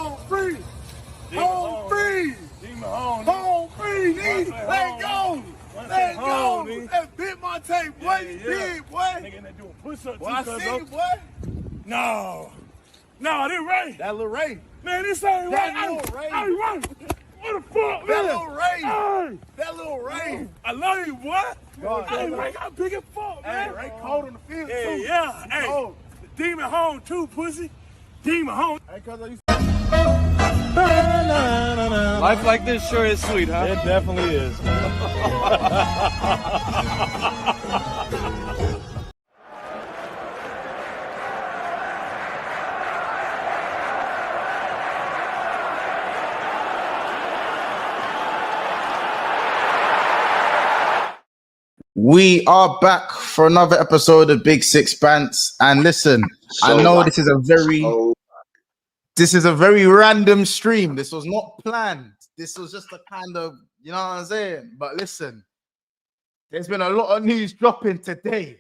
home free. Home free. Home free, nigga. Let go. Let go. That's Big Monte, boy. You big, boy. Nigga, they doing push-ups. Boy, I see you, boy. No, this right. That little Ray. Man, this ain't right. That little Ray. Hey, right. What the fuck, man? That little Ray. Hey. That little Ray. I love you, boy. God, Hey, Ray got big as fuck, man. Hey, Ray cold on the field, Yeah, too. yeah. Hey, Cold. Demon home, too, pussy. Demon home. Hey, cuz I used Life like this sure is sweet, huh? It definitely is. We are back for another episode of Big Six Bants. And listen, I know this is a very random stream. This was not planned. This was just a kind of, you know what I'm saying? But listen, there's been a lot of news dropping today.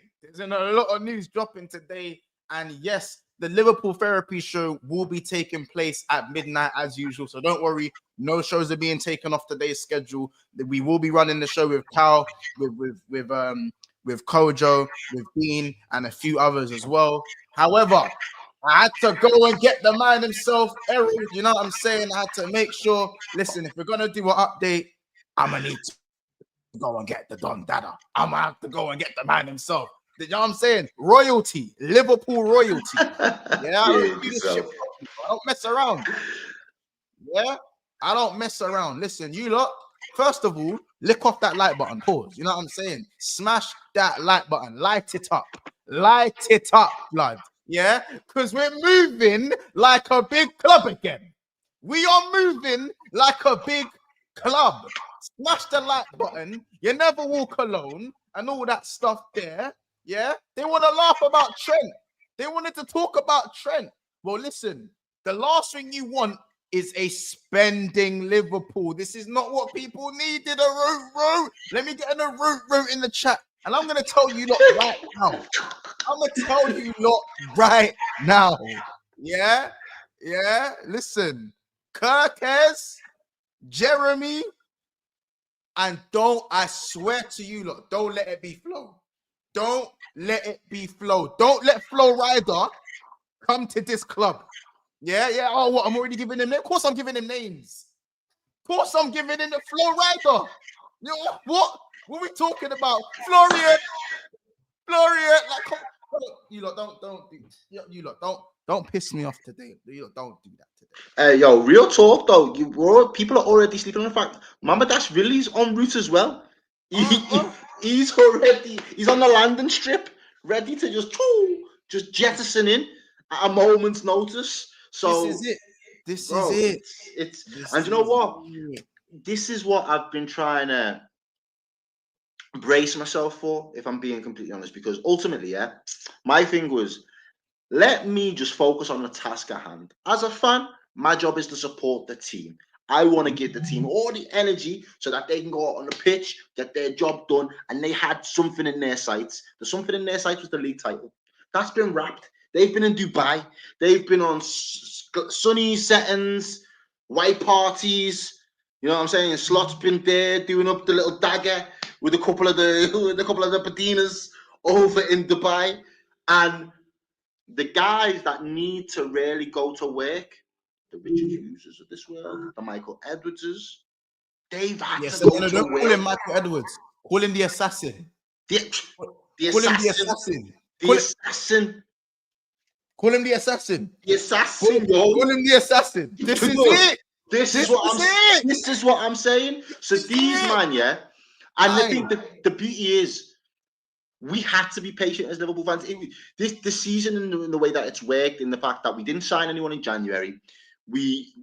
And yes, the Liverpool Therapy Show will be taking place at midnight as usual. So don't worry, no shows are being taken off today's schedule. We will be running the show with Cal, with Kojo, with Dean, and a few others as well. However, I had to go and get the man himself, Errol. You know what I'm saying? I had to make sure. Listen, if we're gonna do an update, I'm gonna need to go and get the Don Dada. I'm gonna have to go and get the man himself. You know what I'm saying? Royalty, Liverpool royalty. Yeah, I don't do this shit. I don't mess around. Yeah, I don't mess around. Listen, you lot. First of all, lick off that like button. Pause. You know what I'm saying? Smash that like button. Light it up. Light it up, blood. Yeah, because we're moving like a big club again. We are moving like a big club. Smash the like button. You never walk alone and all that stuff there. Yeah, they want to laugh about Trent. They wanted to talk about Trent. Well, listen, the last thing you want is a spending Liverpool. This is not what people needed. A root. Let me get in a root in the chat. And I'm going to tell you lot right now. Yeah. Listen, KERKEZ, Jeremy, and I swear to you lot, don't let it be Flo. Don't let it be Flo. Don't let Flo Rider come to this club. Yeah. Oh, what? I'm already giving him names. Of course I'm giving him names. Of course I'm giving him the Flo Rider. You know, what? What are we talking about? Florian. Like, come on. You lot don't piss me off today. You lot don't do that today. Hey, yo, real talk though. People are already sleeping on the fact. Mama Dash Villy's en route as well. He's on the landing strip, ready to just jettison in at a moment's notice. So This is it. And you know what? This is what I've been trying to brace myself for, if I'm being completely honest, because ultimately, yeah, my thing was, let me just focus on the task at hand. As a fan, my job is to support the team. I want to give the team all the energy so that they can go out on the pitch, get their job done, and they had something in their sights. The something in their sights was the league title. That's been wrapped. They've been in Dubai. They've been on sunny settings, white parties. You know what I'm saying? Slot's been there doing up the little dagger with a couple of the patinas over in Dubai. And the guys that need to really go to work, the Richard Hugheses of this world, the Michael Edwardses, they've had to go to work. Don't call him Michael Edwards. Call him the assassin. The assassin. Call him the assassin. The assassin, yo. Call him the assassin. This is it. This is what I'm saying. So these man, yeah. And I think the beauty is we had to be patient as Liverpool fans. This season, in the way that it's worked, in the fact that we didn't sign anyone in January, we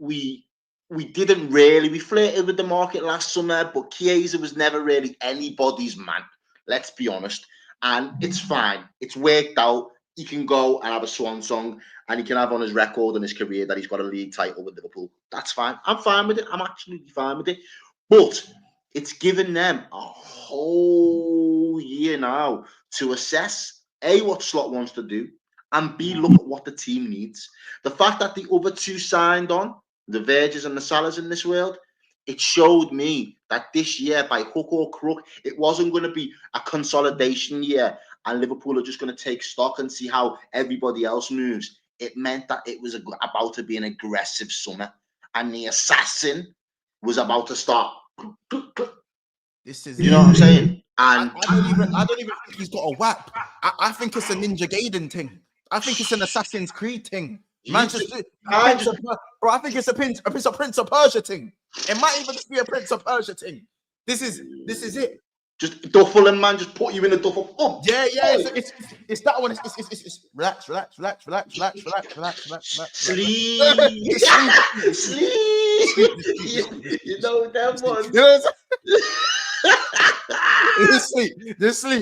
didn't really. We flirted with the market last summer, but Chiesa was never really anybody's man. Let's be honest. And it's fine. It's worked out. He can go and have a swan song, and he can have on his record and his career that he's got a league title with Liverpool. That's fine. I'm fine with it. I'm absolutely fine with it. But it's given them a whole year now to assess A, what Slot wants to do, and B, look at what the team needs. The fact that the other two signed on the Verges and the Salahs in this world, it showed me that this year, by hook or crook, it wasn't going to be a consolidation year and Liverpool are just going to take stock and see how everybody else moves. It meant that it was about to be an aggressive summer, and the assassin was about to start. This is, you know what I'm saying? And I don't even think he's got a whap. I think it's a Ninja Gaiden thing. I think it's an Assassin's Creed thing. Manchester, I think it's a Prince of Persia thing. It might even just be a Prince of Persia thing. This is it. Just duffel and man, just put you in a duffel. Oh, yeah. It's that one. It's relax. Sleep. You know that one.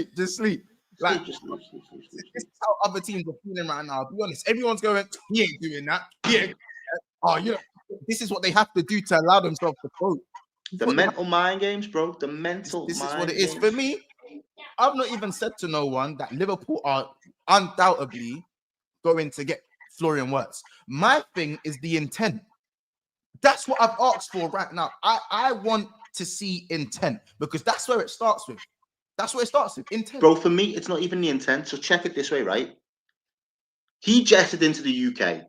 Just sleep. Like, this is how other teams are feeling right now. I'll be honest. Everyone's going, he ain't doing that. This is what they have to do to allow themselves to cope. The mental mind games, bro. The mental This mind is what it games. is. For me, I've not even said to no one that Liverpool are undoubtedly going to get Florian Wirtz. My thing is the intent. That's what I've asked for right now. I want to see intent, because that's where it starts with. That's where it starts with, intent. Bro, for me, it's not even the intent. So check it this way, right? He jetted into the UK.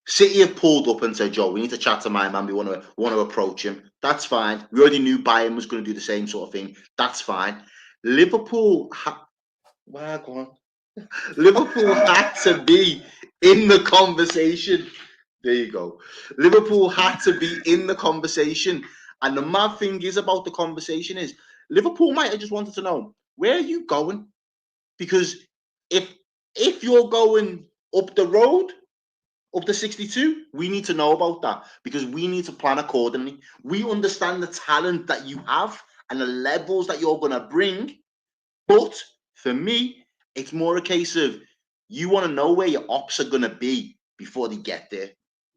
City have pulled up and said, Joe, we need to chat to my man. We want to approach him. That's fine. We already knew Bayern was going to do the same sort of thing. That's fine. Liverpool Liverpool had to be in the conversation. There you go. Liverpool had to be in the conversation. And the mad thing is about the conversation is Liverpool might have just wanted to know, where are you going? Because if you're going up the road, up to 62, we need to know about that, because we need to plan accordingly. We understand the talent that you have and the levels that you're going to bring. But for me, it's more a case of you want to know where your ops are going to be before they get there.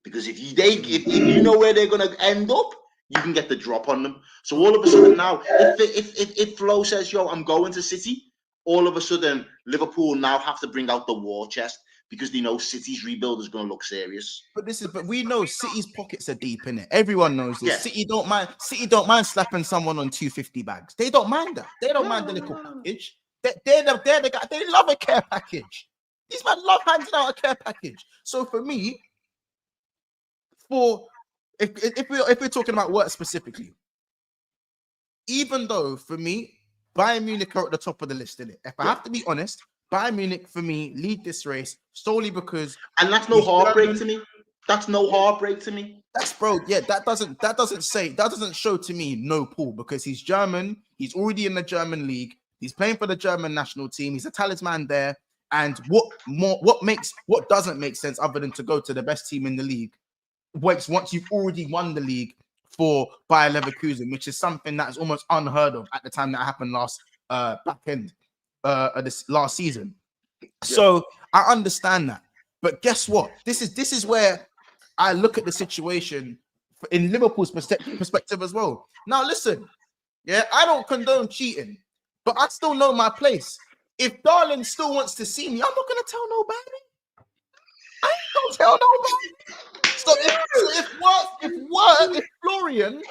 Because if you know where they're going to end up, you can get the drop on them. So all of a sudden now, if Flo says, yo, I'm going to City, all of a sudden Liverpool now have to bring out the war chest, because they know City's rebuild is going to look serious. But we know City's pockets are deep in it. Everyone knows this. Yeah. City don't mind slapping someone on 250 bags. They don't mind that. They don't mind the little package. They're the guy. They love a care package. These men love handing out a care package. So for me, if we're talking about work specifically, even though for me, Bayern Munich are at the top of the list, innit? If I have to be honest, Bayern Munich for me lead this race solely because, and that's no heartbreak to me. That's no heartbreak to me. That's, bro. Yeah, that doesn't show to me no pull, because he's German. He's already in the German league. He's playing for the German national team. He's a talisman there. And what doesn't make sense other than to go to the best team in the league once you've already won the league for Bayer Leverkusen, which is something that is almost unheard of at the time that happened back end this last season. Yeah. So I understand that, but guess what? This is where I look at the situation in Liverpool's perspective as well. Now listen, yeah, I don't condone cheating, but I still know my place. If Darling still wants to see me, I'm not gonna tell nobody. I ain't gonna tell nobody. So if Florian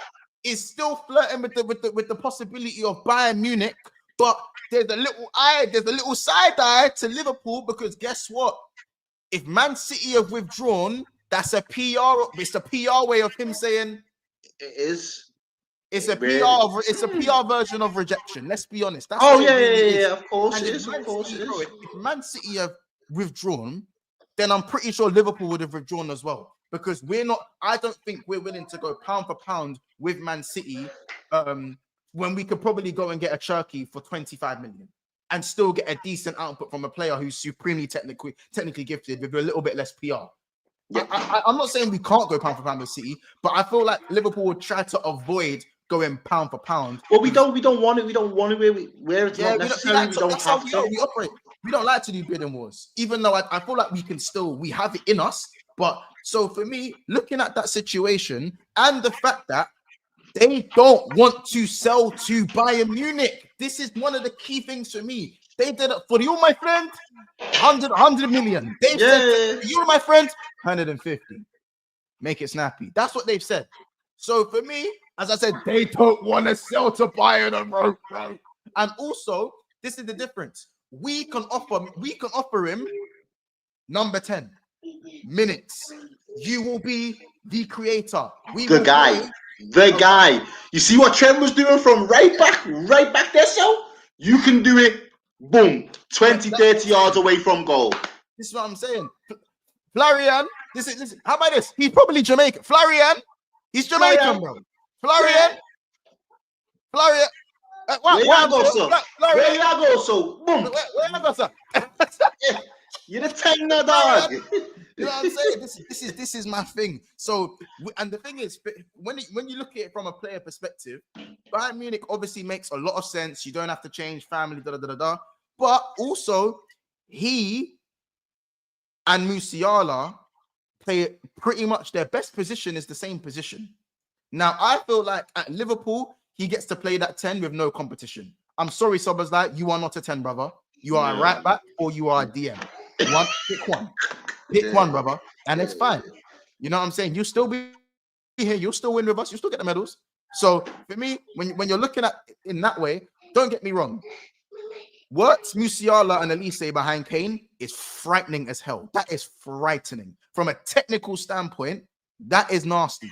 is still flirting with the possibility of Bayern Munich, but there's a little side eye to Liverpool, because guess what? If Man City have withdrawn, that's a PR. It's a PR way of him saying it is. It's a PR version of rejection. Let's be honest. That's yeah. Of course it is. Of course it is. If Man City have withdrawn, then I'm pretty sure Liverpool would have withdrawn as well, because I don't think we're willing to go pound for pound with Man City when we could probably go and get a Cherky for 25 million and still get a decent output from a player who's supremely technically gifted with a little bit less PR. Yeah, I'm not saying we can't go pound for pound with City, but I feel like Liverpool would try to avoid going pound for pound. Well, we don't want it. We don't want it where it's not necessary. We don't have to. We operate. We don't like to do bidding wars, even though I feel like we have it in us. But so for me, looking at that situation and the fact that they don't want to sell to Bayern Munich, this is one of the key things for me. They did it for you, my friend, 100 million. They said, you, my friend, 150. make it snappy. That's what they've said. So for me, as I said, they don't want to sell to Bayern, bro. And also, this is the difference. We can offer him number 10 minutes. You will be the creator. The guy. You see what Trent was doing from right back there, so you can do it. Boom, 20, 30 yards away from goal. This is what I'm saying. Florian, listen. How about this? He's probably Jamaican. Florian, he's Jamaican, bro. Florian. Where you go, so? Where you go, so? Boom. Where you go, sir? You're the 10 now, dog. You know what I'm saying? This is my thing. So, and the thing is, when you look at it from a player perspective, Bayern Munich obviously makes a lot of sense. You don't have to change family, But also, he and Musiala play pretty much their best position is the same position. Now, I feel like at Liverpool, he gets to play that 10 with no competition. I'm sorry, Soboslai, you are not a 10, brother. You are a right back or you are a DM. Pick one. Pick one, brother. And it's fine. You know what I'm saying? You'll still be here. You'll still win with us. You'll still get the medals. So for me, when you're looking at it in that way, don't get me wrong. Wirtz, Musiala, and Elise behind Kane is frightening as hell. That is frightening. From a technical standpoint, that is nasty.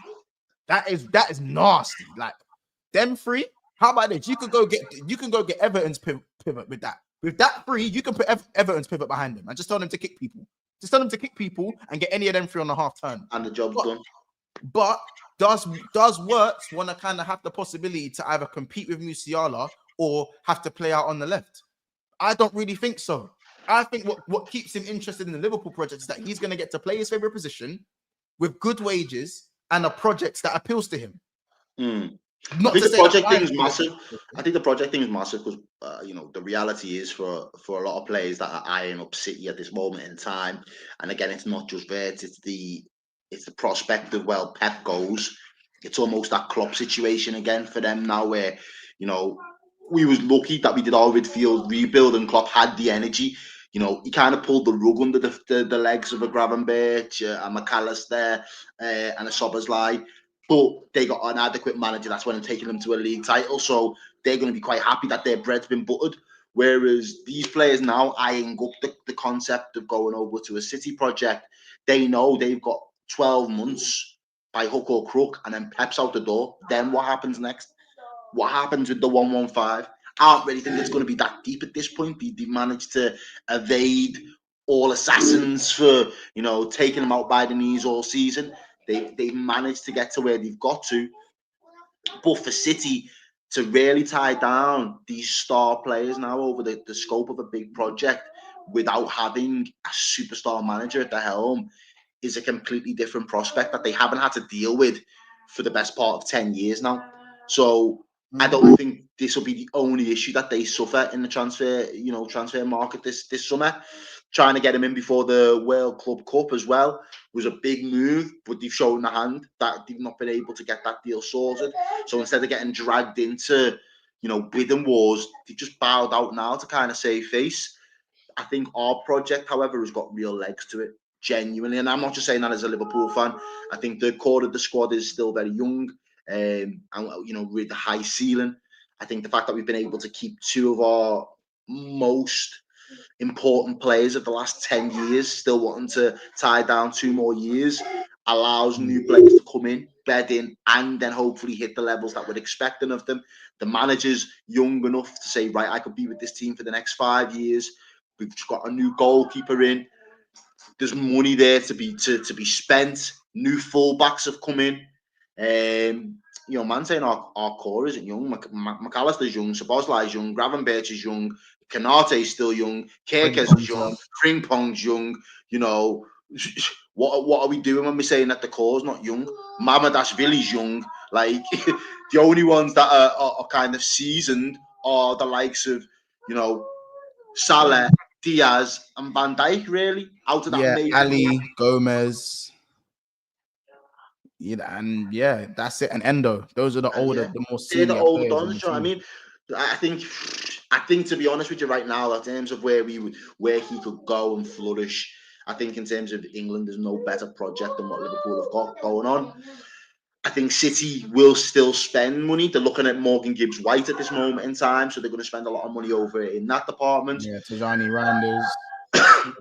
That is nasty. Like them three. How about this? You can go get Everton's pivot with that. With that three, you can put Everton's pivot behind him and just tell them to kick people. Just tell them to kick people and get any of them three on the half turn. And the job's done. But does Wirtz want to kind of have the possibility to either compete with Musiala or have to play out on the left? I don't really think so. I think what keeps him interested in the Liverpool project is that he's going to get to play his favorite position with good wages and a project that appeals to him. I think the project thing is massive. I think the project thing is massive because the reality is for a lot of players that are eyeing up City at this moment in time. And again, it's not just Wirtz, it's the prospect of Pep goes. It's almost that Klopp situation again for them now, where we was lucky that we did our midfield rebuild and Klopp had the energy. He kind of pulled the rug under the legs of a Gravenberch, a McAllister, and a Szoboszlai. But they got an adequate manager that's when I'm taking them to a league title. So they're going to be quite happy that their bread's been buttered. Whereas these players now eyeing up the concept of going over to a City project, they know they've got 12 months by hook or crook, and then Pep's out the door. Then what happens next? What happens with the 115? I don't really think it's going to be that deep at this point. They managed to evade all assassins for, taking them out by the knees all season. They've managed to get to where they've got to. But for City to really tie down these star players now over the scope of a big project without having a superstar manager at the helm is a completely different prospect that they haven't had to deal with for the best part of 10 years now. So I don't think this will be the only issue that they suffer in the transfer market this summer. Trying to get him in before the World Club Cup as well was a big move, but they've shown the hand that they've not been able to get that deal sorted. So instead of getting dragged into, bidding wars, they've just bowed out now to kind of save face. I think our project, however, has got real legs to it, genuinely. And I'm not just saying that as a Liverpool fan. I think the core of the squad is still very young, and with the high ceiling. I think the fact that we've been able to keep two of our most important players of the last 10 years still wanting to tie down 2 more years allows new players to come in, bed in, and then hopefully hit the levels that we're expecting of them. The manager's young enough to say, right, I could be with this team for the next 5 years. We've just got a new goalkeeper in. There's money there to be spent. New fullbacks have come in. Man saying our core isn't young. McAllister's young, Szoboszlai's young, Gravenberch is young, Konate's still young, KERKEZ is young, Frimpong's young. What are we doing when we're saying that the core's not young? Mamadashvili's young. Like the only ones that are kind of seasoned are the likes of Salah, Diaz, and Van Dijk. Really, out of that, Ali, Gomez. And that's it. And Endo. Those are the older, the more senior. They're the old dons. I mean, I think to be honest with you right now, in terms of where he could go and flourish, I think in terms of England, there's no better project than what Liverpool have got going on. I think City will still spend money. They're looking at Morgan Gibbs-White at this moment in time, so they're going to spend a lot of money over in that department. Yeah, Tajani Randers.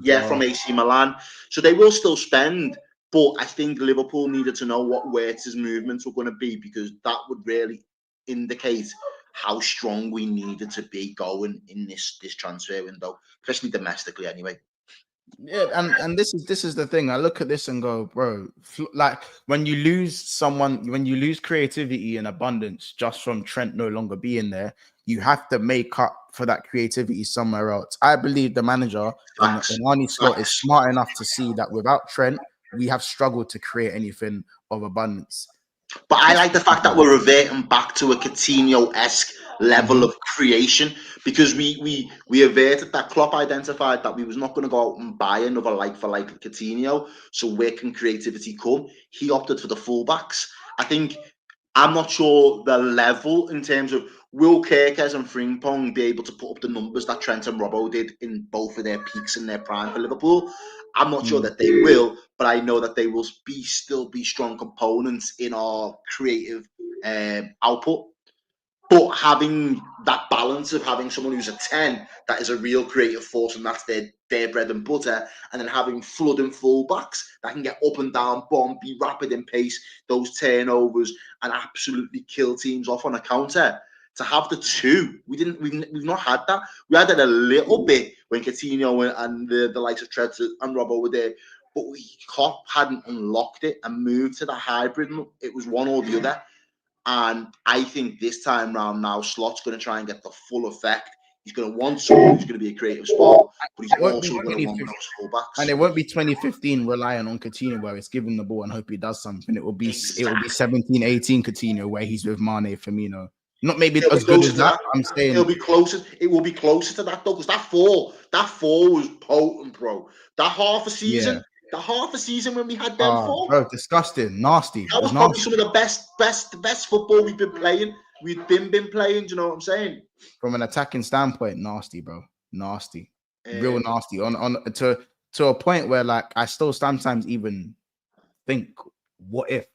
Yeah, from AC Milan. So they will still spend, but I think Liverpool needed to know what Wirtz's movements were going to be, because that would really indicate how strong we needed to be going in this transfer window, especially domestically anyway. Yeah, and this is the thing. I look at this and go, bro, like when you lose creativity and abundance just from Trent no longer being there, you have to make up for that creativity somewhere else. I believe the manager in Arne Slot is smart enough to see that without Trent, we have struggled to create anything of abundance. But I like the fact that we're reverting back to a Coutinho-esque level of creation, because we averted that. Klopp identified that we was not going to go out and buy another like-for-like Coutinho. So where can creativity come? He opted for the fullbacks. I'm not sure the level in terms of will KERKEZ and Frimpong be able to put up the numbers that Trent and Robbo did in both of their peaks in their prime for Liverpool. I'm not sure that they will, but I know that they will still be strong components in our creative output. But having that balance of having someone who's a 10 that is a real creative force, and that's their bread and butter, and then having flooding fullbacks that can get up and down, bomb, be rapid in pace, those turnovers, and absolutely kill teams off on a counter. To have the two, we've not had that. We had it a little bit when Coutinho and the likes of Trent and Robbo were there, but Klopp hadn't unlocked it and moved to the hybrid. It was one or the other. And I think this time round now, Slot's going to try and get the full effect. He's going to want someone who's going to be a creative spark, but he's also going to want those fullbacks. And it won't be 2015 relying on Coutinho where it's giving the ball and hope he does something. It will be 17, 18 Coutinho where he's with Mane, Firmino. Not maybe as good as that. I'm saying it'll be closer. It will be closer to that though, because that four was potent, bro. That half a season. The half a season when we had them four, bro, disgusting, nasty. That was probably some of the best football we've been playing. We've been playing. Do you know what I'm saying? From an attacking standpoint, nasty, bro, nasty, real nasty. On to a point where like I still sometimes even think, what if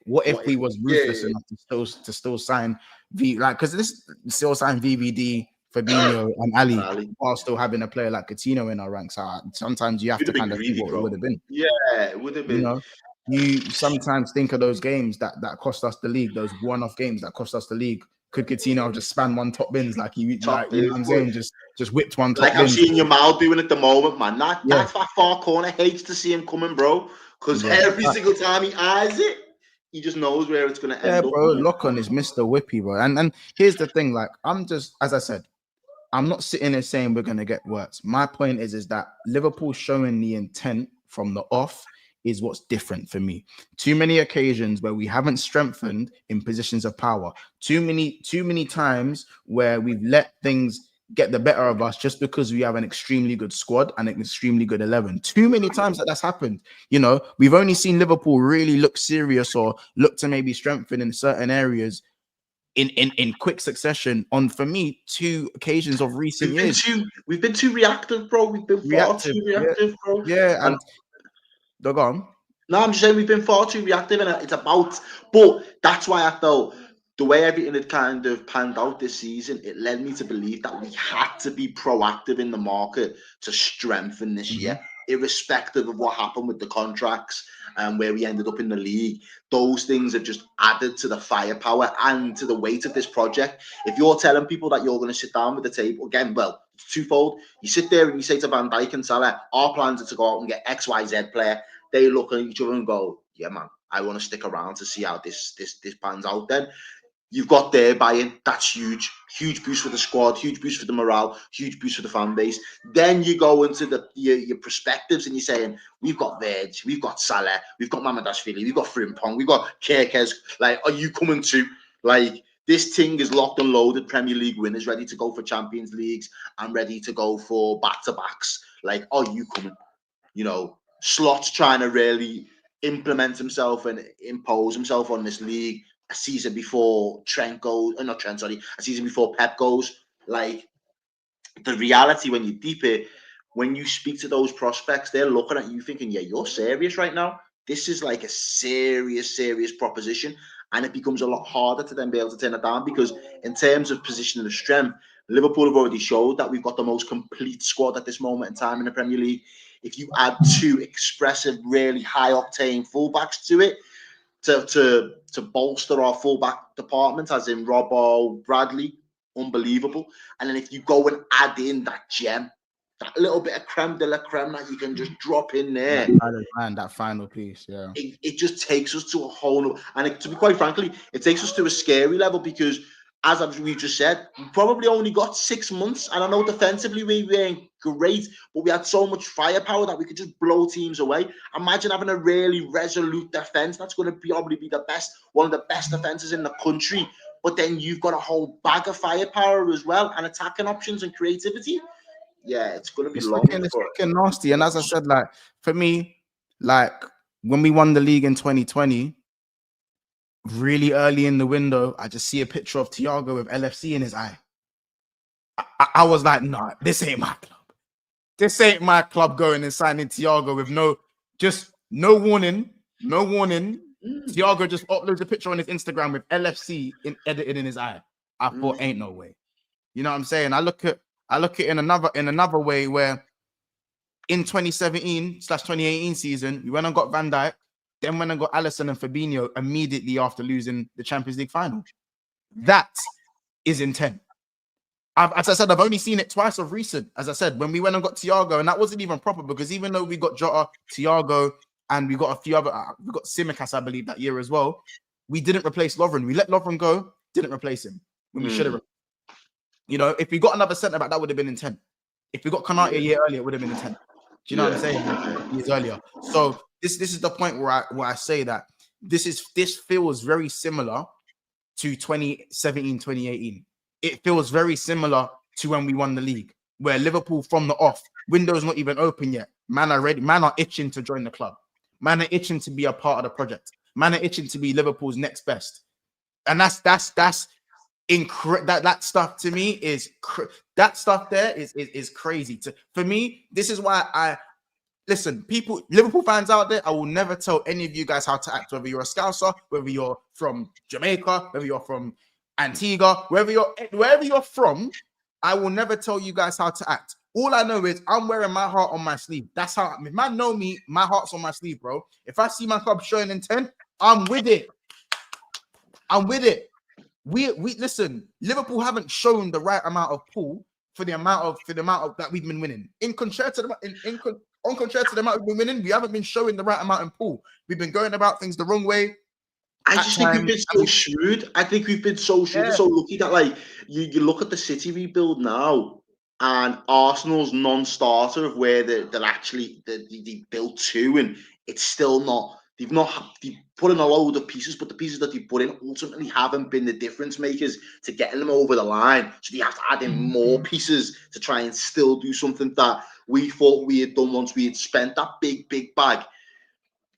we was ruthless enough to still sign because this still sign VVD, Fabinho, and Ali while still having a player like Coutinho in our ranks. Sometimes you have to kind of think what it would have been. Yeah, it would have been. You know, you sometimes think of those games that cost us the league, those one-off games that cost us the league. Could Coutinho just span one top bins like you know what I'm saying? Just whipped one top like bins. I'm seeing Yamal doing at the moment, man. That's that far corner. Hates to see him coming, bro. Because every single time he eyes it, he just knows where it's going to end up. Bro, lock on is Mr. Whippy, bro. And here's the thing, like I'm just, as I said, I'm not sitting there saying we're going to get Wirtz. My point is that Liverpool showing the intent from the off is what's different for me. Too many occasions where we haven't strengthened in positions of power. Too many times where we've let things get the better of us just because we have an extremely good squad and an extremely good 11. Too many times that's happened. You know, we've only seen Liverpool really look serious or look to maybe strengthen in certain areas in quick succession on, for me, 2 occasions of recent years. We've been too reactive, bro. We've been far too reactive, bro. Yeah, and they're gone. No, I'm just saying we've been far too reactive, and it's about. But that's why I felt the way everything had kind of panned out this season, it led me to believe that we had to be proactive in the market to strengthen this year, irrespective of what happened with the contracts and where we ended up in the league. Those things have just added to the firepower and to the weight of this project. If you're telling people that you're going to sit down with the table again, well, it's twofold. You sit there and you say to Van Dijk and Salah, our plans are to go out and get XYZ player. They look at each other and go, yeah, man, I want to stick around to see how this pans out. Then you've got their buy-in. That's huge. Huge boost for the squad, huge boost for the morale, huge boost for the fan base. Then you go into your perspectives and you're saying, we've got Verge, we've got Salah, we've got Mamadashvili, we've got Frimpong, we've got KERKEZ. Like, are you coming to? Like, this thing is locked and loaded. Premier League winners ready to go for Champions Leagues and ready to go for back-to-backs. Like, are you coming? You know, Slot's trying to really implement himself and impose himself on this league a season before Trent goes, not Trent, sorry, a season before Pep goes. Like, the reality when you deep it, when you speak to those prospects, they're looking at you thinking, yeah, you're serious right now. This is like a serious proposition. And it becomes a lot harder to then be able to turn it down, because in terms of position of strength, Liverpool have already showed that we've got the most complete squad at this moment in time in the Premier League. If you add two expressive, really high-octane fullbacks to it, to bolster our fullback department, as in Robbo, Bradley, unbelievable. And then if you go and add in that gem, that little bit of creme de la creme that you can just drop in there, that final piece, yeah. It just takes us to a whole new, and to be quite frankly, it takes us to a scary level, because as we just said, we probably only got 6 months, and I know defensively we weren't great, but we had so much firepower that we could just blow teams away. Imagine having a really resolute defense. That's going to probably be one of the best defenses in the country. But then you've got a whole bag of firepower as well, and attacking options and creativity. Yeah, it's going to be It's looking nasty. And as I said, like, for me, like, when we won the league in 2020, really early in the window, I just see a picture of Thiago with LFC in his eye. I was like, nah, this ain't my club. This ain't my club, going and signing Thiago with no warning. Thiago just uploads a picture on his Instagram with LFC edited in his eye. I thought, ain't no way. You know what I'm saying? I look at it in another way, where in 2017/2018 season, we went and got Van Dijk, then went and got Alisson and Fabinho immediately after losing the Champions League final. That is intent. As I said, I've only seen it twice of recent. As I said, when we went and got Thiago, and that wasn't even proper, because even though we got Jota, Thiago, and we got a few other, we got Tsimikas, I believe, that year as well, we didn't replace Lovren. We let Lovren go, didn't replace him when we should have. You know, if we got another centre back, that would have been intent. If we got Konate a year earlier, it would have been intent. Do you know what I'm saying? Years earlier. So this is the point where I say that this feels very similar to 2017/2018. It feels very similar to when we won the league, where Liverpool from the off, window's not even open yet. Man are ready. Man are itching to join the club. Man are itching to be a part of the project. Man are itching to be Liverpool's next best. And that's that stuff to me is that stuff there is crazy. For me, this is why listen, Liverpool fans out there, I will never tell any of you guys how to act, whether you're a Scouser, whether you're from Jamaica, whether you're from Antigua, wherever you're from, I will never tell you guys how to act. All I know is I'm wearing my heart on my sleeve. That's how, if man know me, my heart's on my sleeve, bro. If I see my club showing intent, I'm with it. We listen, Liverpool haven't shown the right amount of pull for the amount of that we've been winning. Contrary to the amount we've been winning, we haven't been showing the right amount in pull. We've been going about things the wrong way. I just think we've been so shrewd. I think we've been so shrewd, so lucky that, like, you look at the City rebuild now, and Arsenal's non-starter of where they built to, and it's still not. They've put in a load of pieces, but the pieces that they've put in ultimately haven't been the difference makers to getting them over the line. So they have to add in more pieces to try and still do something that we thought we had done once we had spent that big bag.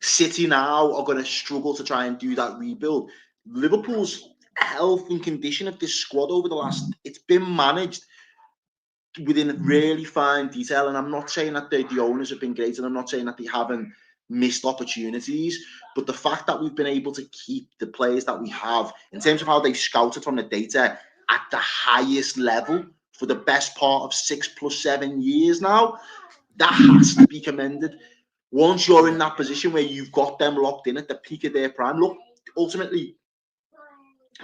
City now are going to struggle to try and do that rebuild. Liverpool's health and condition of this squad over the last, it's been managed within really fine detail. And I'm not saying that the owners have been great, and I'm not saying that they haven't missed opportunities, but the fact that we've been able to keep the players that we have in terms of how they scouted from the data at the highest level for the best part of 6 + 7 years now, that has to be commended. Once you're in that position where you've got them locked in at the peak of their prime, look, ultimately,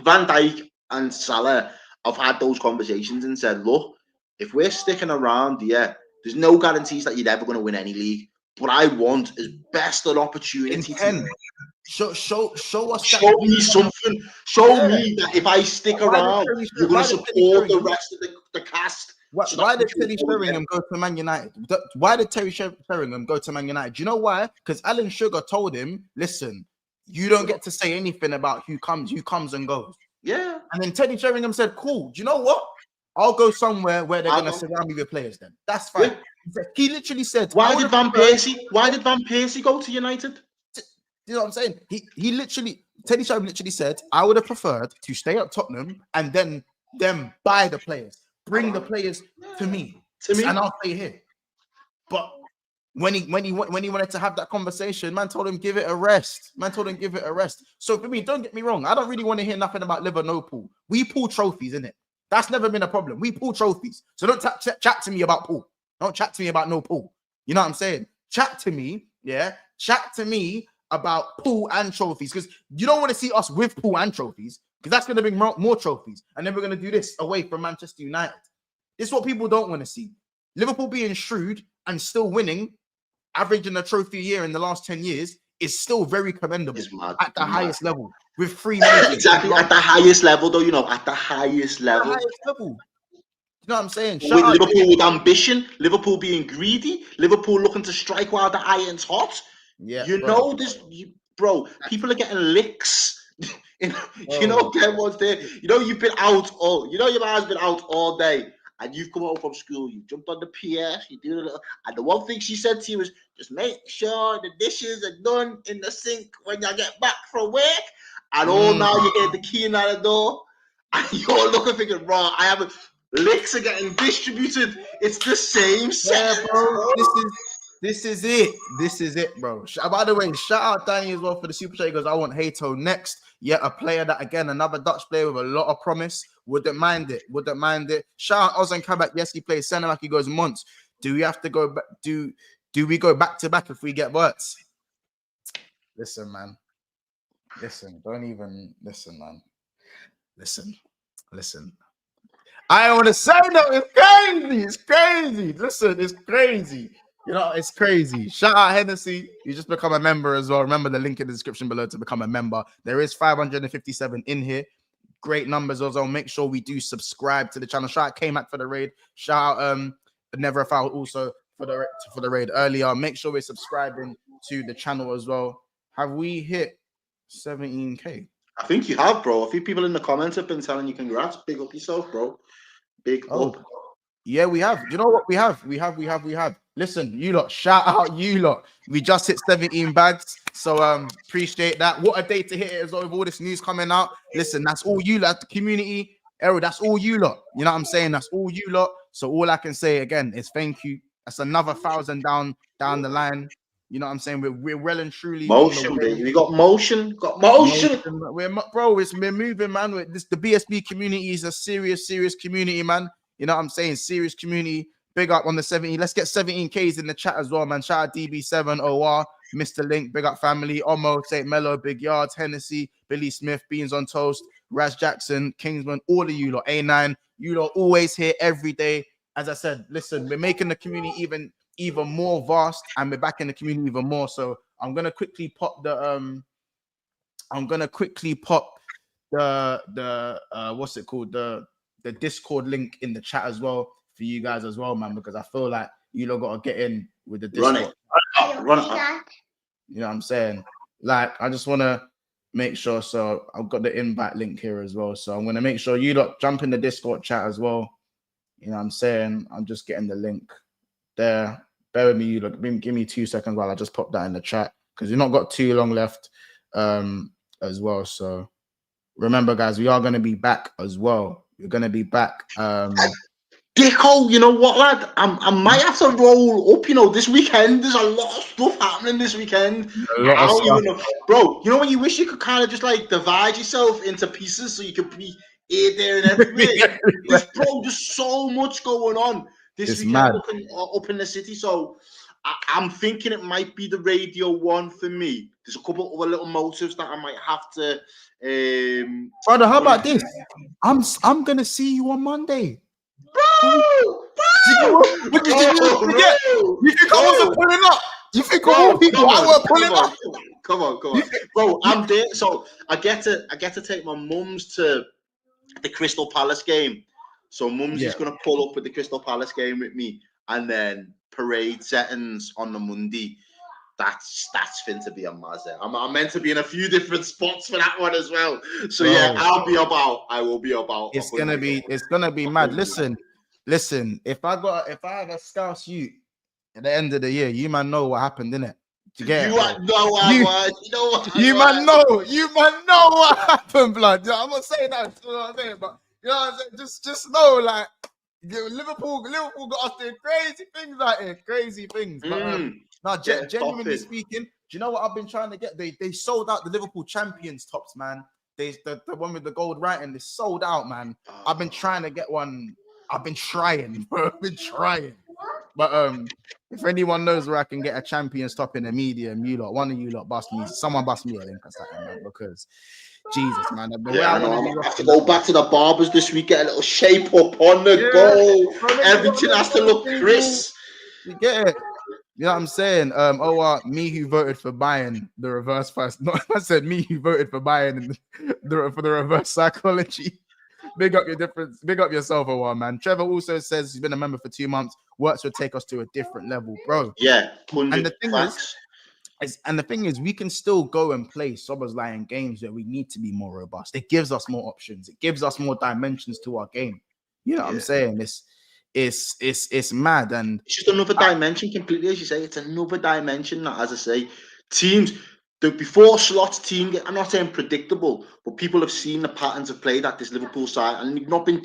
Van Dijk and Salah have had those conversations and said, look, if we're sticking around here, there's no guarantees that you're ever going to win any league. What I want is best an opportunity to show us. Show me something. Show me that if I stick around, you're going to support the rest of the cast. Why did Terry Sheringham go to Man United? Why did Terry Sheringham go to Man United? Do you know why? Because Alan Sugar told him, listen, you don't get to say anything about who comes and goes. Yeah. And then Terry Sheringham said, cool, do you know what? I'll go somewhere where they're going to surround me with players then. That's fine. Yeah. He literally said, Why did Van Persie go to United? You know what I'm saying? Teddy Sheringham literally said, I would have preferred to stay at Tottenham and then them buy the players. Bring the players to me. And I'll stay here. But when he wanted to have that conversation, man told him give it a rest. So for me, don't get me wrong, I don't really want to hear nothing about Liverpool. We pull trophies, innit? That's never been a problem. We pull trophies. So don't chat to me about Pool. Don't chat to me about no Pool. You know what I'm saying? Chat to me, yeah? Chat to me about Pool and trophies, because you don't want to see us with Pool and trophies, because that's going to bring more trophies. And then we're going to do this away from Manchester United. This is what people don't want to see. Liverpool being shrewd and still winning, averaging a trophy a year in the last 10 years, is still very commendable at the highest level. With 3 majors. Exactly, at the highest level, though, you know, at the highest level. You know what I'm saying? With Liverpool with ambition, Liverpool being greedy, Liverpool looking to strike while the iron's hot. Yeah, you know this, bro. People are getting licks. You know, Ken was there. You know, you've been out your man's been out all day, and you've come home from school. You jumped on the PS. You do a little, and the one thing she said to you was, "Just make sure the dishes are done in the sink when you get back from work." And all now you hear the key in the door, and you're looking thinking, bro, I haven't. Licks are getting distributed. It's the same set, bro. This is it, bro. By the way, shout out Danny as well for the super chat. He goes, I want Hato next. Yeah, a player that, again, another Dutch player with a lot of promise. Wouldn't mind it. Shout out Ozan Kabak. Yes, he plays centre back. He goes Monts. Do we have to go back? Do we go back to back if we get Wirtz? Listen, man. Don't even listen, man. Listen. I want to say no. It's crazy. Listen, it's crazy. You know, it's crazy. Shout out Hennessy. You just become a member as well. Remember the link in the description below to become a member. There is 557 in here. Great numbers as well. Make sure we do subscribe to the channel. Shout out K-Mac for the raid. Shout out Never a Foul also for the raid earlier. Make sure we're subscribing to the channel as well. Have we hit 17K? I think you have, bro. A few people in the comments have been telling you congrats. Big up yourself, bro. Big up. Yeah, we have. You know what we have? We have. Listen, you lot. Shout out you lot. We just hit 17 bags. So appreciate that. What a day to hit it as well with all this news coming out. Listen, that's all you lot, the community. Errol, that's all you lot. You know what I'm saying? That's all you lot. So all I can say again is thank you. That's another 1,000 down the line. You know what I'm saying? We're well and truly motion, baby. We got motion. We're moving, man. The BSB community is a serious community, man. You know what I'm saying? Serious community. Big up on the 17. Let's get 17Ks in the chat as well, man. Shout out DB7, OR, Mr. Link, big up family, Omo, St. Mello, Big Yards, Hennessy, Billy Smith, Beans on Toast, Raz Jackson, Kingsman, all of you lot, A9. You lot always here every day. As I said, listen, we're making the community even more vast, and we're back in the community even more. So I'm gonna quickly pop the what's it called, the Discord link in the chat as well for you guys as well, man, because I feel like you lot gotta get in with the Discord. Run it. You know what I'm saying? Like, I just want to make sure. So I've got the invite link here as well. So I'm going to make sure you lot jump in the Discord chat as well. You know what I'm saying? I'm just getting the link there. Bear with me. You lot, give me 2 seconds while I just pop that in the chat, because we've not got too long left as well. So remember, guys, we are going to be back as well. We're going to be back. Dicko, you know what, lad? I might have to roll up, you know, this weekend. There's a lot of stuff happening this weekend. I don't even know. Bro, you know when you wish you could kind of just like divide yourself into pieces so you could be here, there, and everywhere? There's so much going on this weekend up in the city. So I'm thinking it might be the Radio 1 for me. There's a couple other little motives that I might have to. Brother, how about this? I'm going to see you on Monday. Bro! What did you forget? You think I wasn't pulling up? You think all people I weren't pulling up? Come on. Bro, I'm there. So I get to take my mums to the Crystal Palace game. So mums is gonna pull up with the Crystal Palace game with me, and then parade settings on the Monday. That's fin to be a mazza. I'm meant to be in a few different spots for that one as well. So yeah, I will be about. It's gonna be mad. Listen. If I have a Scouse youth at the end of the year, you man know what happened, innit? You man know what happened, blood. I'm not saying that. You know what I'm saying? But you know what I'm saying? Just know, like, Liverpool got us doing crazy things out here, crazy things. But genuinely speaking, do you know what I've been trying to get? They sold out the Liverpool champions tops, man. The one with the gold writing, they sold out, man. I've been trying to get one. I've been trying, bro. I've been trying. But if anyone knows where I can get a champions top in a medium, you lot, one of you lot bust me. Someone bust me a link or something, man, because Jesus, man. I have to go back to the barbers this week, get a little shape up on the go. Everything has to look crisp. You get it? You know what I'm saying? Me who voted for Bayern, the reverse first. No, I said me who voted for Bayern for the reverse psychology. Big up your difference. Big up yourself, man. Trevor also says he's been a member for 2 months. Wirtz would take us to a different level, bro. Yeah, and the thing is, we can still go and play Szoboszlai in games where we need to be more robust. It gives us more options. It gives us more dimensions to our game. You know what I'm saying? It's mad, and it's just another dimension completely. As you say, it's another dimension. That, as I say, teams. The before Slot's team, I'm not saying predictable, but people have seen the patterns of play that this Liverpool side, and they've not been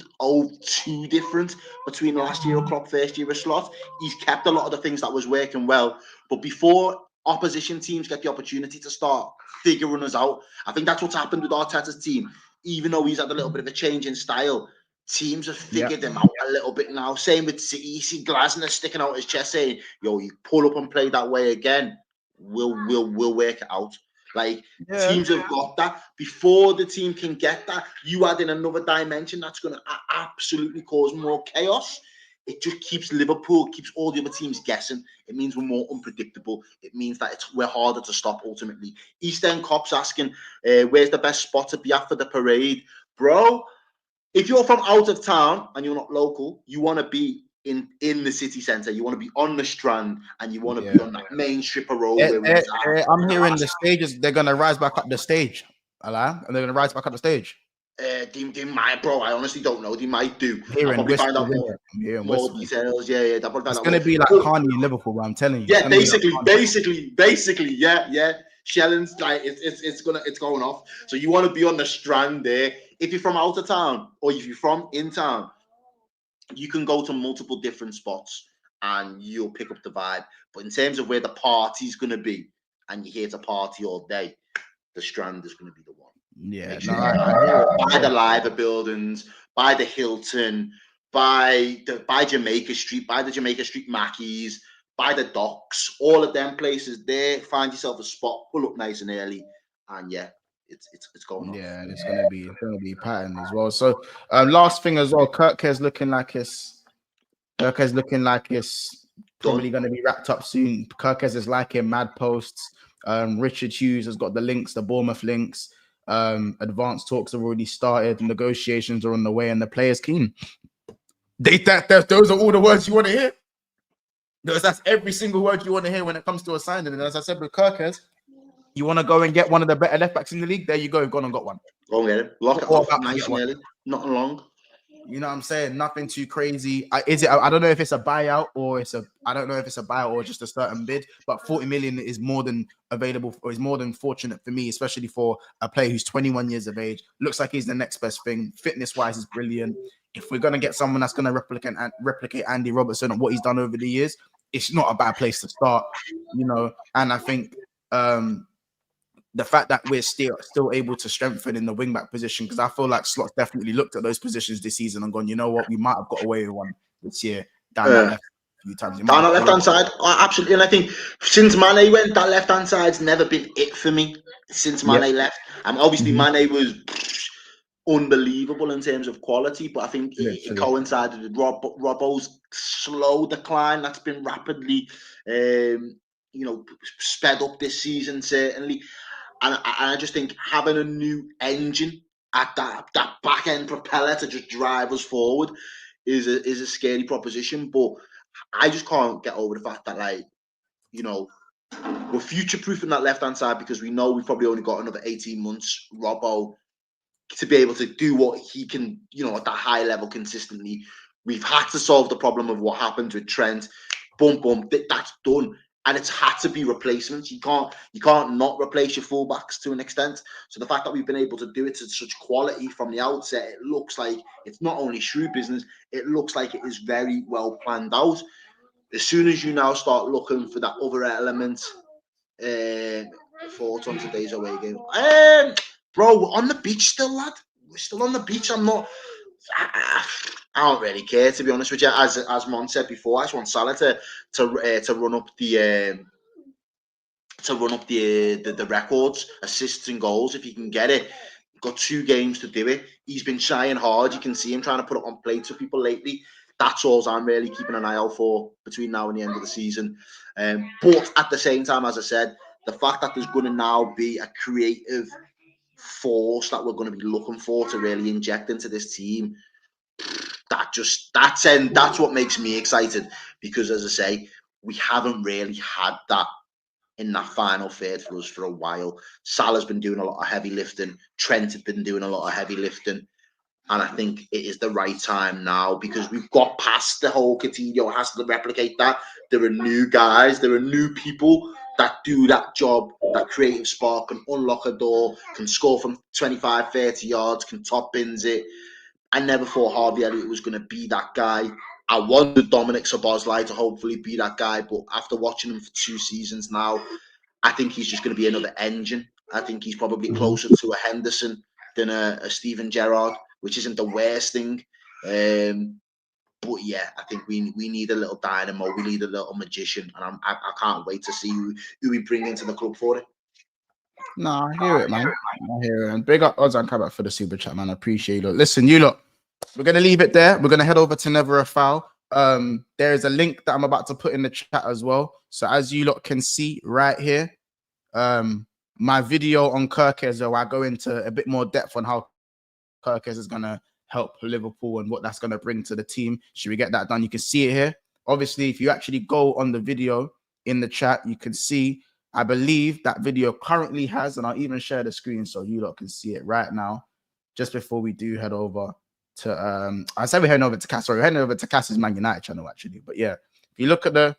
too different between last year of Klopp, first year of Slot. He's kept a lot of the things that was working well, but before opposition teams get the opportunity to start figuring us out, I think that's what's happened with Arteta's team. Even though he's had a little bit of a change in style, teams have figured him out a little bit now. Same with City. You see Glasner sticking out his chest saying, "Yo, you pull up and play that way again. We'll work it out." Like teams have got that. Before the team can get that, you add in another dimension that's going to absolutely cause more chaos. It just keeps Liverpool, keeps all the other teams guessing. It means we're more unpredictable. It means that we're harder to stop ultimately. East End cops asking, where's the best spot to be at for the parade? Bro, if you're from out of town and you're not local, you want to be in the city centre. You want to be on the Strand, and you want to be on that main strip of road. I'm hearing the stages. They're gonna rise back up the stage. And they're gonna rise back up the stage. They might, bro. I honestly don't know. They might do. I'll probably find out more details. Yeah. It's gonna be like Carney in Liverpool, bro. I'm telling you. Yeah, basically. Yeah. Shellings, like it's going off. So you want to be on the Strand there. If you're from out of town or if you're from in town, you can go to multiple different spots and you'll pick up the vibe. But in terms of where the party's going to be, and you're here to party all day, the Strand is going to be the one. Yeah. By the Liver buildings, by the Hilton, by Jamaica Street, by the Jamaica Street Mackies, by the docks, all of them places there. Find yourself a spot, pull up nice and early, and it's going on. Yeah, it's gonna be pattern as well. So last thing as well, KERKEZ looking like it's probably gonna be wrapped up soon. KERKEZ is liking mad posts. Richard Hughes has got the links, the Bournemouth links. Advanced talks have already started, negotiations are on the way, and the players keen. Those are all the words you want to hear. That's every single word you want to hear when it comes to a signing. And as I said with KERKEZ, you want to go and get one of the better left backs in the league? There you go. Gone and got one. Go and get it. Lock it off nice and early. Nothing long. You know what I'm saying? Nothing too crazy. I don't know if it's a buyout or just a certain bid. But 40 million is more than available, or is more than fortunate for me, especially for a player who's 21 years of age. Looks like he's the next best thing. Fitness-wise, is brilliant. If we're gonna get someone that's gonna replicate Andy Robertson and what he's done over the years, it's not a bad place to start. You know, and I think the fact that we're still able to strengthen in the wing-back position, because I feel like Slot's definitely looked at those positions this season and gone, you know what, we might have got away with one this year. Down that left a few times. Down that left-hand side, absolutely. And I think since Mane went, that left-hand side's never been it for me since Mane left. Obviously, Mane was unbelievable in terms of quality, but I think it coincided with Robbo's slow decline that's been rapidly, sped up this season, certainly. And I just think having a new engine at that back end propeller to just drive us forward is a scary proposition. But I just can't get over the fact that, like, we're future proofing that left hand side, because we know we've probably only got another 18 months, Robbo, to be able to do what he can, at that high level consistently. We've had to solve the problem of what happened with Trent. Boom, that's done. and it's had to be replacements. You can't not replace your fullbacks to an extent. So the fact that we've been able to do it to such quality from the outset, it looks like it's not only shrewd business, it looks like it is very well planned out. As soon as you now start looking for that other element, thoughts on today's away game, bro, we're on the beach still, lad. We're still on the beach. I don't really care, to be honest with you. As Mon said before, I just want Salah to run up the records, assists and goals if he can get it. Got 2 games to do it. He's been trying hard. You can see him trying to put it on plates for people lately. That's all I'm really keeping an eye out for between now and the end of the season. But at the same time, as I said, the fact that there's going to now be a creative force that we're going to be looking for to really inject into this team, that's what makes me excited, because as I say, we haven't really had that in that final third for us for a while. Salah's been doing a lot of heavy lifting. Trent has been doing a lot of heavy lifting. And I think it is the right time now, because we've got past the whole Coutinho has to replicate that. There are new guys, there are new people that do that job, that creative spark, can unlock a door, can score from 25, 30 yards, can top bins it. I never thought Harvey Elliott was going to be that guy. I wanted Dominic Szoboszlai to hopefully be that guy, but after watching him for 2 seasons now, I think he's just going to be another engine. I think he's probably closer to a Henderson than a Steven Gerrard, which isn't the worst thing. But yeah, I think we need a little dynamo. We need a little magician, and I can't wait to see who we bring into the club for it. No, I hear it, man. I hear it. And big up Odds on Cabot for the super chat, man. I appreciate it. Listen, you lot, we're gonna leave it there. We're gonna head over to Never a Foul. There is a link that I'm about to put in the chat as well. So as you lot can see right here, my video on KERKEZ, where I go into a bit more depth on how KERKEZ is gonna help Liverpool and what that's gonna bring to the team. Should we get that done? You can see it here. Obviously, if you actually go on the video in the chat, you can see, I believe that video currently has, and I'll even share the screen so you lot can see it right now, just before we do head over to I said we're heading over to Cass. Sorry, we're heading over to Cass's Man United channel actually. But yeah, if you look at the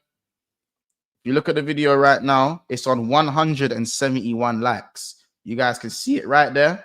video right now, it's on 171 likes. You guys can see it right there.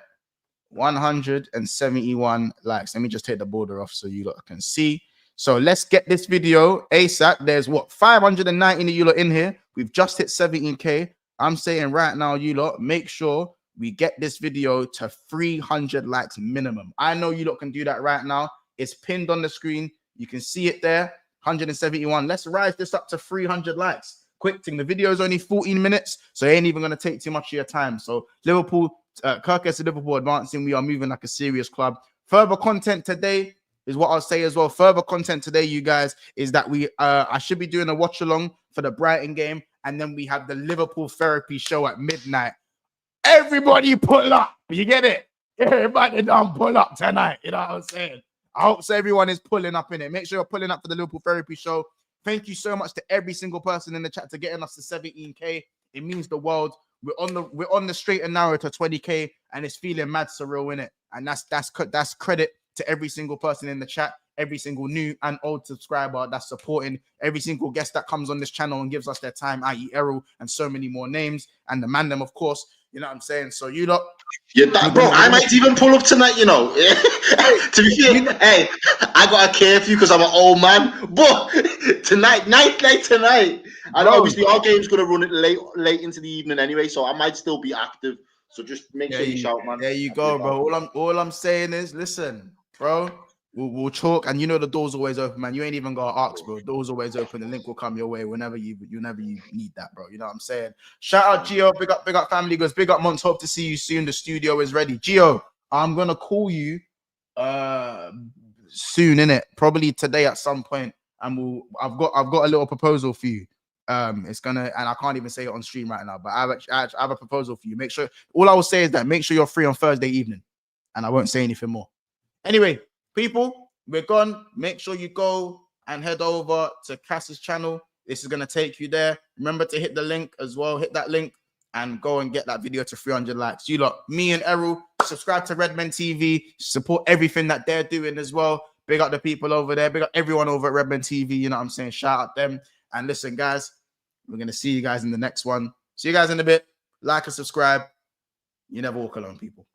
171 likes. Let me just take the border off so you lot can see. So let's get this video ASAP. There's what, 590 of you lot in here. We've just hit 17k. I'm saying right now, you lot, make sure we get this video to 300 likes minimum. I know you lot can do that right now. It's pinned on the screen. You can see it there. 171. Let's rise this up to 300 likes. Quick thing. The video is only 14 minutes, so it ain't even going to take too much of your time. So Liverpool, KERKEZ to Liverpool advancing. We are moving like a serious club. Further content today is what I'll say as well. Further content today, you guys, is that I should be doing a watch along for the Brighton game, and then we have the Liverpool therapy show at midnight. Everybody pull up. You get it? Everybody don't pull up tonight. You know what I'm saying? I hope so everyone is pulling up in it. Make sure you're pulling up for the Liverpool therapy show. Thank you so much to every single person in the chat to getting us to 17k. It means the world. We're on the straight and narrow to 20k, and it's feeling mad surreal in it. And that's credit to every single person in the chat, every single new and old subscriber that's supporting, every single guest that comes on this channel and gives us their time, i.e. Errol, and so many more names, and the man them, of course. You know what I'm saying? So you lot, bro, I might even pull up tonight, you know. To be fair, hey, I got a curfew because I'm an old man. But tonight, tonight. And obviously our game's gonna run it late into the evening anyway, so I might still be active. So just make sure you shout, man. There you go, bro. All I'm saying is, listen, bro. We'll talk, and you know the door's always open, man. You ain't even got to ask, bro. Door's always open. The link will come your way whenever you need that, bro. You know what I'm saying? Shout out Gio, big up family goes, big up Monts. Hope to see you soon. The studio is ready. Gio, I'm gonna call you soon, innit? Probably today at some point, and I've got a little proposal for you. It's gonna, and I can't even say it on stream right now, but I have a proposal for you. Make sure, all I will say is that make sure you're free on Thursday evening, and I won't say anything more. Anyway, people, we're gone. Make sure you go and head over to Cass's channel. This is gonna take you there. Remember to hit the link as well. Hit that link and go and get that video to 300 likes. You lot, me and Errol, subscribe to Redmen TV. Support everything that they're doing as well. Big up the people over there. Big up everyone over at Redmen TV. You know what I'm saying? Shout out them. And listen, guys, We're going to see you guys in the next one. See you guys in a bit. Like and subscribe. You never walk alone, people.